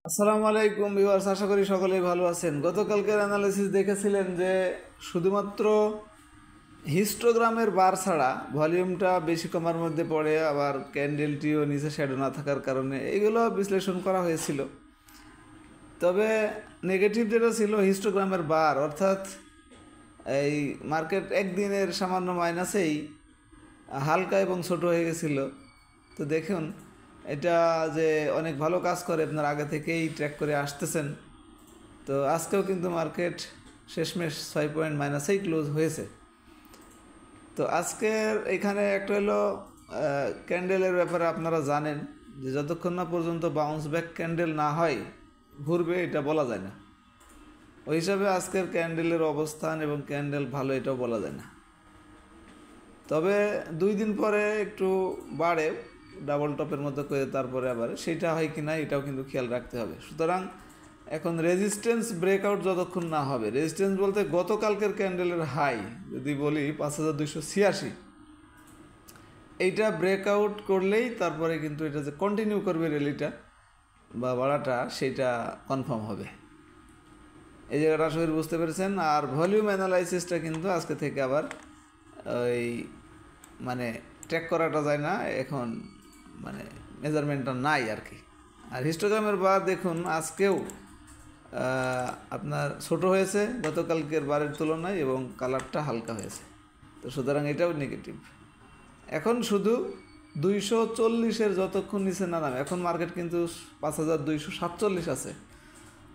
আসসালামু আলাইকুম ভিউয়ার্স, আশা করি সকলেই ভালো আছেন। গতকালকের অ্যানালিসিস দেখেছিলেন যে শুধুমাত্র হিস্টোগ্রামের বার ছাড়া ভলিউমটা বেশি কমার মধ্যে পড়ে, আবার ক্যান্ডেলটিও নিচে শ্যাডো না থাকার কারণে এগুলো বিশ্লেষণ করা হয়েছিল। তবে নেগেটিভ যেটা ছিল হিস্টোগ্রামের বার, অর্থাৎ এই মার্কেট একদিনের সামান্য মাইনাসেই হালকা এবং ছোট হয়ে গেছিল। তো দেখুন এটা যে অনেক ভালো কাজ করে, আপনার আগে থেকেই ট্র্যাক করে আসতেছেন। তো আজকেও কিন্তু মার্কেট শেষমেশ 6 পয়েন্ট মাইনাসেই ক্লোজ হয়েছে। তো আজকের এখানে একটা হলো ক্যান্ডেলের ব্যাপারে আপনারা জানেন যে যতক্ষণ না পর্যন্ত বাউন্স ব্যাক ক্যান্ডেল না হয় ঘুরবে এটা বলা যায় না। ওই হিসাবে আজকের ক্যান্ডেলের অবস্থান এবং ক্যান্ডেল ভালো এটাও বলা যায় না। তবে 2 দিন পরে একটু বাড়ে ডাবল টপের মতো করে, তারপরে আবার সেইটা হয় কি না এটাও কিন্তু খেয়াল রাখতে হবে। সুতরাং এখন রেজিস্ট্যান্স ব্রেকআউট যতক্ষণ না হবে, রেজিস্ট্যান্স বলতে গতকালকের ক্যান্ডেলের হাই যদি বলি 5286, এইটা ব্রেকআউট করলেই তারপরে কিন্তু এটা যে কন্টিনিউ করবে র্যালিটা বা বাড়াটা সেটা কনফার্ম হবে। এই জায়গাটা আশা করি বুঝতে পেরেছেন। আর ভলিউম অ্যানালাইসিসটা কিন্তু আজকে থেকে আবার ওই মানে ট্র্যাক করাটা যায় না এখন, মানে মেজারমেন্টটা নাই আর কি। আর হিস্টোগ্রামের বার দেখুন আজকেও আপনার ছোট হয়েছে গতকালকের বারের তুলনায় এবং কালারটা হালকা হয়েছে। তো সুতরাং এটাও নেগেটিভ। এখন শুধু 240-এর যতক্ষণ নিচে না নামে, এখন মার্কেট কিন্তু 5247 আছে।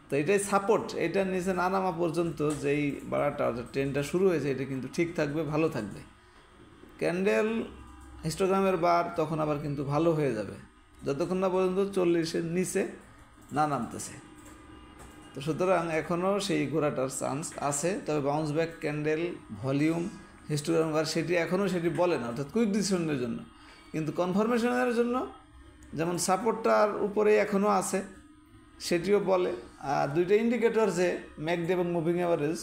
তো এটাই সাপোর্ট, এটার নিচে না নামা পর্যন্ত যেই বাড়াটা ট্রেনটা শুরু হয়েছে এটা কিন্তু ঠিক থাকবে, ভালো থাকবে। ক্যান্ডেল হিস্টোগ্রামের বার তখন আবার কিন্তু ভালো হয়ে যাবে যতক্ষণ না পর্যন্ত 40-এর নিচে না নামতেছে। তো সুতরাং এখনও সেই ঘোরাটার চান্স আছে। তবে bounce back candle, volume, histogram bar সেটি এখনও সেটি বলে না, অর্থাৎ কুইক ডিসিশনের জন্য। কিন্তু কনফার্মেশনের জন্য যেমন সাপোর্টটার উপরেই এখনও আছে সেটিও বলে। আর দুইটা ইন্ডিকেটর যে ম্যাকডে এবং মুভিং অ্যাভারেজ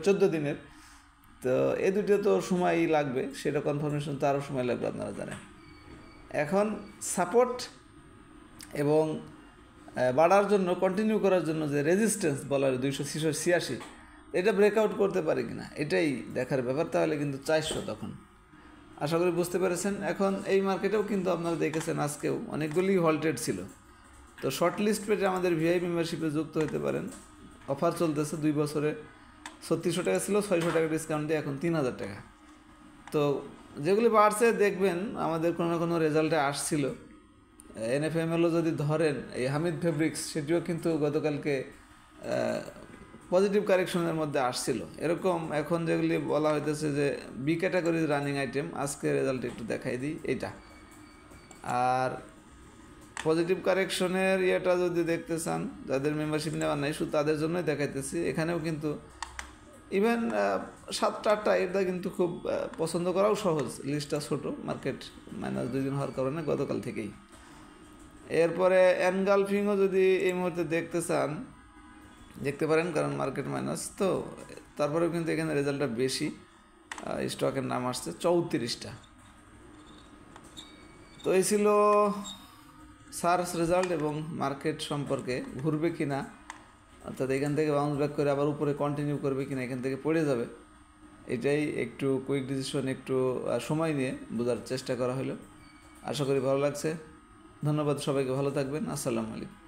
14 দিনের, তো এই দুটো তো সময়ই লাগবে, সেটা কনফার্মেশন তো আরও সময় লাগবে আপনারা জানেন। এখন সাপোর্ট এবং বাড়ার জন্য, কন্টিনিউ করার জন্য যে রেজিস্ট্যান্স বলা হয় 286, এটা ব্রেকআউট করতে পারে কি না এটাই দেখার ব্যাপার। তাহলে কিন্তু 400 তখন। আশা করি বুঝতে পেরেছেন। এখন এই মার্কেটেও কিন্তু আপনারা দেখেছেন আজকেও অনেকগুলি হল্টেড ছিল। তো শর্ট লিস্ট পেজে আমাদের ভিআই মেম্বারশিপে যুক্ত হতে পারেন। অফার চলতেছে 2 বছরে 3600 টাকা ছিল, 600 টাকা ডিসকাউন্ট দিয়ে এখন 3000 টাকা। তো যেগুলি বাড়ছে দেখবেন আমাদের কোনো না কোনো রেজাল্টে আসছিল। এনএফএমএলও যদি ধরেন, এই হামিদ ফেব্রিক্স সেটিও কিন্তু গতকালকে পজিটিভ কারেকশনের মধ্যে আসছিল। এরকম এখন যেগুলি বলা হইতেছে যে বি ক্যাটাগরির রানিং আইটেম, আজকে রেজাল্ট একটু দেখাই দিই এইটা। আর পজিটিভ কারেকশনের ইয়েটা যদি দেখতে চান, যাদের মেম্বারশিপ নেওয়ার নাই শুধু তাদের জন্যই দেখাইতেছি। এখানেও কিন্তু ইভেন 7-8টা এটা কিন্তু খুব পছন্দ করাও সহজ, লিস্টটা ছোট, মার্কেট -2 দিন হওয়ার কারণে গতকাল থেকেই। এরপরে এনগালফিংও যদি এই মুহূর্তে দেখতে চান দেখতে পারেন, কারণ মার্কেট মাইনাস তো। তারপরেও কিন্তু এখানে রেজাল্টটা বেশি, স্টকের নাম আসছে 34টা। তো এই ছিল সার্চ রেজাল্ট এবং মার্কেট সম্পর্কে। ঘুরবে কি না, অর্থাৎ এখান থেকে বাউন্স ব্যাক করে আবার উপরে কন্টিনিউ করবে কিনা, এখান থেকে পড়ে যাবে, এটাই একটু কুইক ডিসিশন, একটু সময় নিয়ে বোঝার চেষ্টা করা হলো। আশা করি ভালো লাগছে। ধন্যবাদ সবাইকে, ভালো থাকবেন। আসসালামু আলাইকুম।